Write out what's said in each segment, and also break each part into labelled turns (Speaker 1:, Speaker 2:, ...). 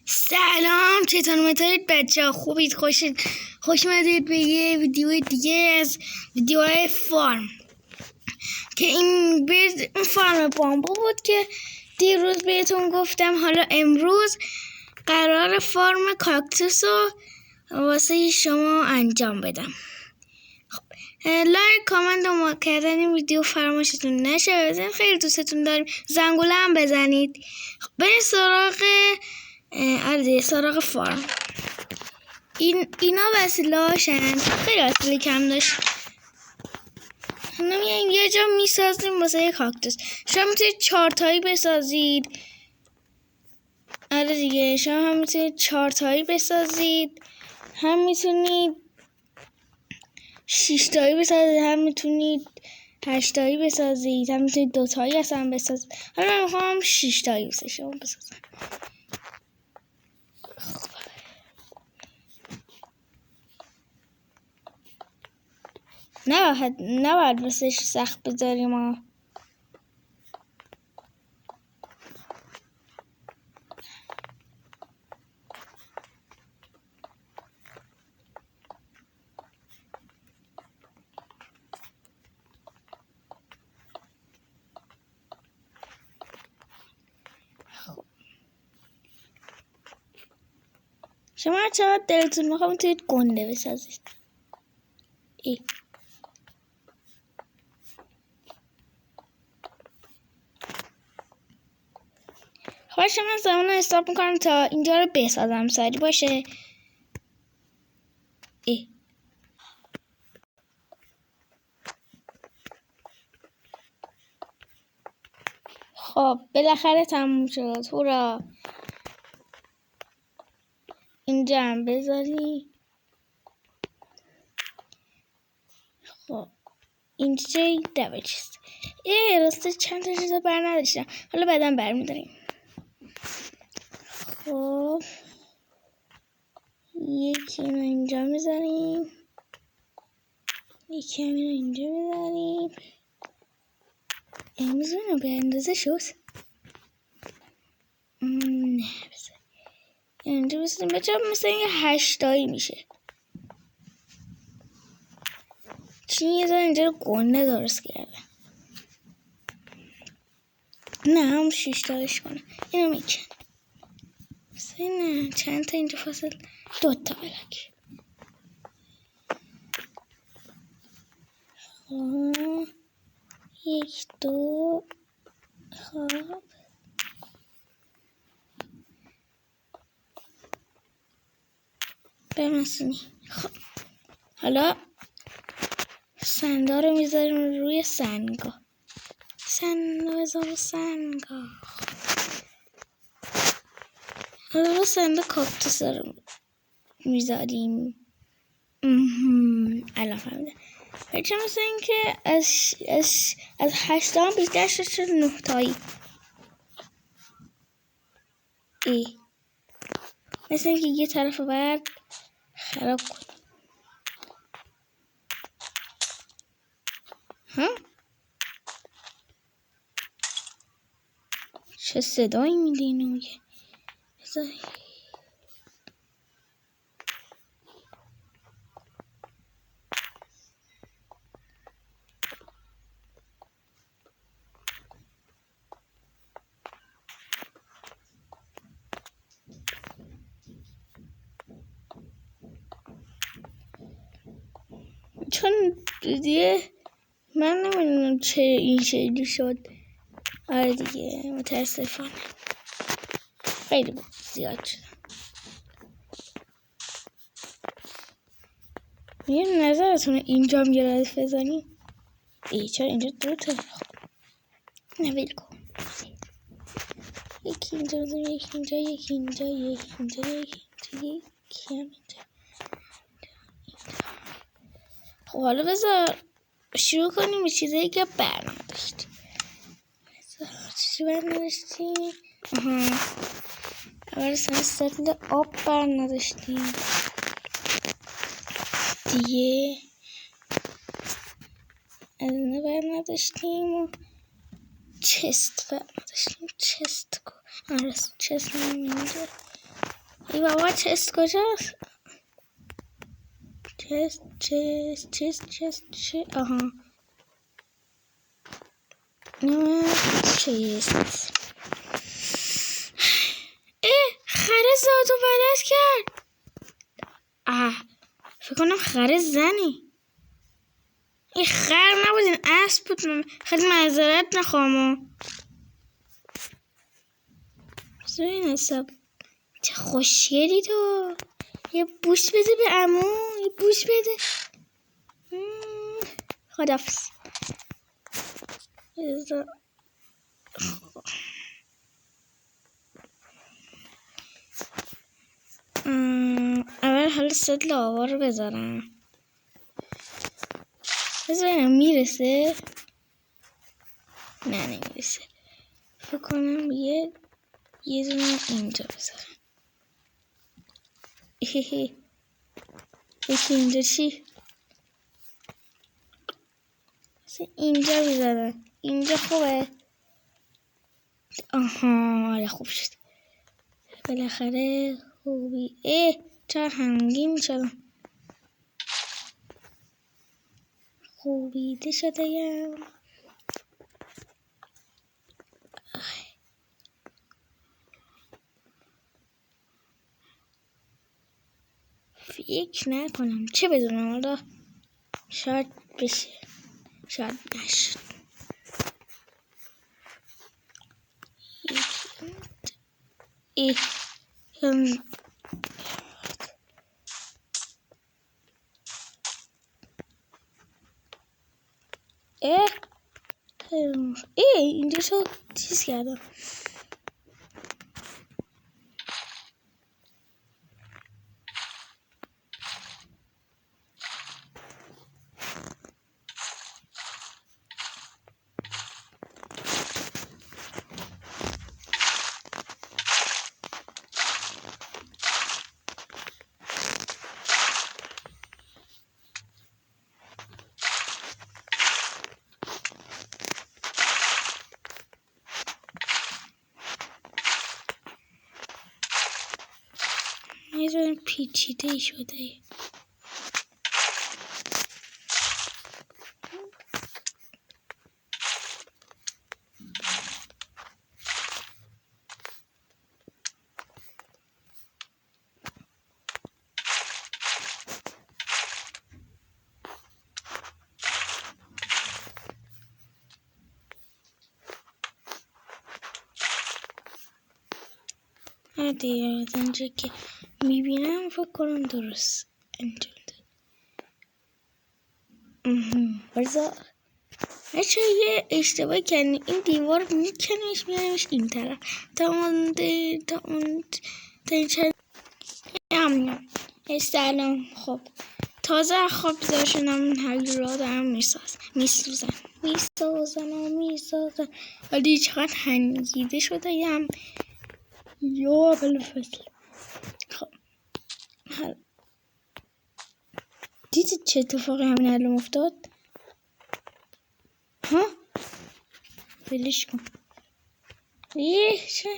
Speaker 1: سلام، چطور متارید بچه ها؟ خوبید؟ خوش اومدید به یه ویدیو دیگه از ویدیوهای فارم که این فارم بامبو بود که دیروز بهتون گفتم. حالا امروز قرار فارم کاکتوس رو واسه شما انجام بدم. لایک، کامنت و کردن این ویدیو فراموشتون نشه. بزنید، خیلی دوستتون داریم. زنگوله هم بزنید. بریم سراغ فارم. اینا وسیله هاشن، خیلی وسیله کم داشت. میایم یه جا میسازیم واسه یک کاکتوس. شما میتونید 4 تایی بسازید. آره دیگه، شما هم میتونید 4 تایی بسازید، هم میتونید 6 تایی بسازید، هم میتونید 8 تایی بسازید، هم میتونید 2 تایی اصلا بسازید. حالا من میخوام 6 تایی واسه شما بسازم. نباید بسش سخت بذاریم ها. شما چقدر دلتون میخواد میتونید گنده بسازید. خواهش من زمان رو حساب میکنم تا اینجا رو بسازم، سریع باشه. خب بالاخره تموم شد. هورا. اینجا هم بذاری. خب اینجا دبل چیست. راسته چند تا چیزا بر نداشتم، حالا بعدم برمیداریم. خب یکی اینو اینجا میذاریم، یکی هم اینو اینجا میذاریم. امروز اینو به اندازه شد. نه بذار اینجا بذاریم بچه ها، مثل اینکه 8 تایی میشه. چین یه ذره اینجا رو گنده درست کرده. نه هم 6 تایش کنه. اینو میکن. نه چند تا اینجا فاصل 2 تا بلک. خب 1 2. خب بمسونی. خب حالا سنگا رو میذاریم روی سنگا. سنگا. حالا سنگ کاکتوس رو میذاریم. الان فهمیدم. بچه مثل این که از 8 تا هم بیشتر شد 9 تایی. مثل این که یه طرف رو باید خراب کنیم. چه صدایی میده اینو میگه. چون دیگه من نمیدونم چه این شکلی شد. آره دیگه متاسفانه خیلی زیاد شد. یه نظرتونه اینجا هم یه ردیف بزنیم. چرا اینجا 2 تا؟ نه ول کن. یکی اینجا بزنیم، یکی اینجا، یکی اینجا، یکی اینجا، یکی هم اینجا. خب حالا بذار شروع کنیم به چیزایی که بر نداشتیم. چیزی بر نداشتیم؟ اول سطل آب بر نداشتیم دیگه. از اینه بر نداشتیم. چست بر نداشتیم. چست کو آره چست اینجا. ای بابا چست کجاست؟ چست آها چست. خره زاد و ولد کرد. فکر کنم خره زنی. این خر نبود، این اسب بود. خیلی معذرت نخواهم. این حساب چه خوشگلی تو. یه بوس بده به عمو، یه بوس بده. خداحافظ. اول حالا صد لاوا رو بذارم. بذارم میرسه. نه نمیرسه. فکر کنم یه دونه اینجا بذارم. یکی اینجا چی؟ اینجا بذارم. اینجا خوبه. آها آره خوب شد. بالاخره خوبی. چرا همگین شدم. خوبیده شده یم. فکر نکنم چه بدونم حالا شاید بشه شاید نشد. اینجا شو چیز کردم. یه پیچیده شده. دیگه از اینجا که میبینم فکر کنم درست انجام داد. برزا بچه یه اشتباهی کنی. این دیوار میکنیش میانیش این طرف تا اون تا این چند همینم. سلام. خب تازه خواب بیدار شدم. هر را دارم میسوزن ولی چقدر هنگیده شده یم. یا بلفصل. خب دیدید چه اتفاقی همین الان افتاد؟ ها بلش کن. چه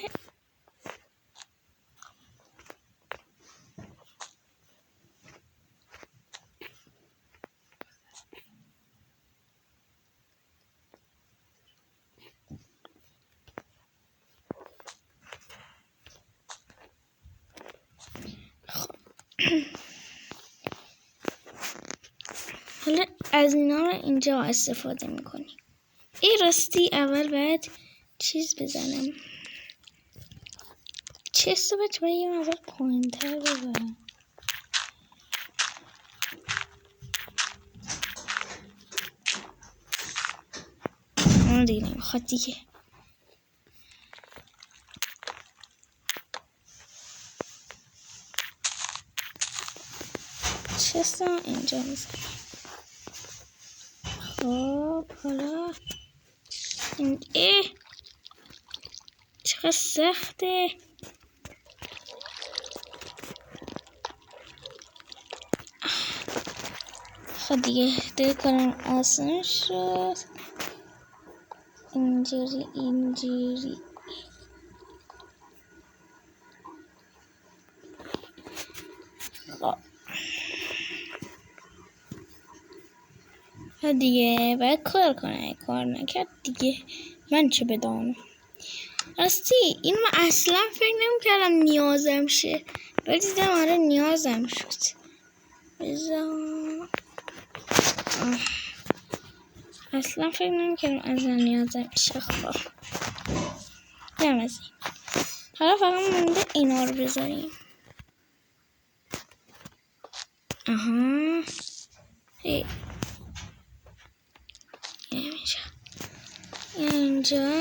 Speaker 1: حالا از اینا رو اینجا استفاده میکنیم. این راستی اول باید چیز بزنم. چست رو باید یه مقدار پایین‌تر ببرم. اون دیگه نمیخواد دیگه. چست رو اینجا میزنم. خب حالا چقدر سخته. خب دیگه کارم آسان شد. اینجوری خب دیگه باید کار کنه، کار نکرد دیگه من چه بدانم. راستی این من اصلا فکر نمی‌کردم نیازم شه، ولی دیدم آره نیازم شد. اصلا فکر نمی‌کردم از نیازم شه. خب نمی‌زیم. حالا فقط مونده اینا رو بذاریم. آها اینجا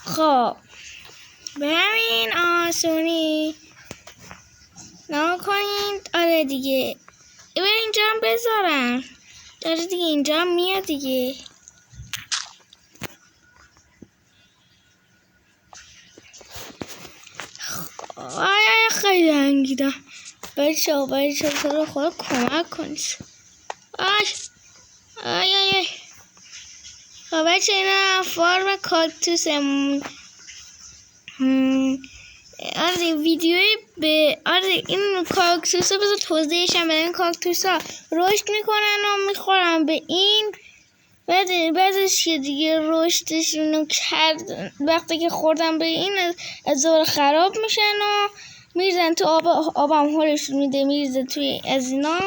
Speaker 1: خب به همین آسونی نکنید. آره دیگه اینجا هم بذارم. آره دیگه اینجا هم میاد دیگه. آیا خیلی انگیدم. بچه تو رو خود کمک کنید. آی خب بچه اینا فارم کاکتوس. آره ویدیوی به این کاکتوس ها بذار توضیحش هم بدم. این کاکتوس ها رشد میکنن و میخورن به این. بعدش که دیگه رشدشون کرد، وقتی که خوردن به این از دور خراب میشن و میرزن تو آب هم حالشون میده، میرزه توی از اینا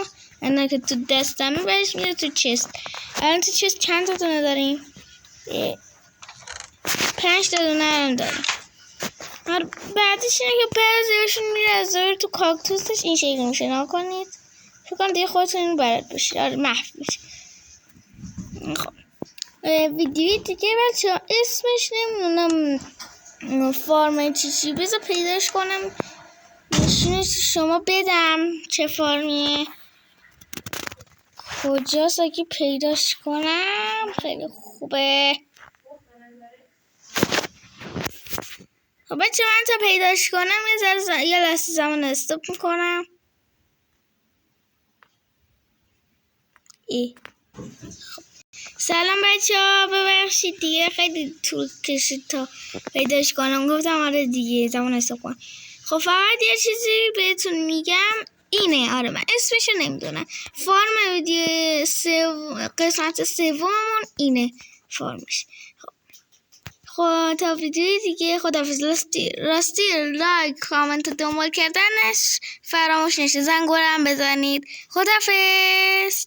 Speaker 1: که تو دستمه، بعدش میره تو چست. الان تو چست چند تا دونه داریم؟ 5 تا دونه هم داریم. بعدش اینه که بعضیشون میره از دور تو کاکتوسش این شکل میشه. نکنید فکر کنم دیگه خودتون این بلد باشید. آره محو میشه. خب ویدیوی دیگه بچه اسمش نمیدونم فارم چی بذار پیداش کنم نشونش شما بدم چه فارمیه کجاست. اگه پیداش کنم خیلی خوبه. خب بچه من تا پیداش کنم یه لحظه زمان استاپ میکنم. سلام بچه ها، ببخشید دیگه خیلی طول کشید تا پیداش کنم. گفتم آره دیگه زمان استاپ کنم. خب فقط یه چیزی بهتون میگم اینه. آره من اسمشو نمیدونم. فارم ویدیو قسمت سوممون اینه فرمش. خب تا ویدیوی دیگه خداحافظ. راستی لایک کامنت دنبال کردنش فراموش نشه. زنگوله هم بزنید. خداحافظ.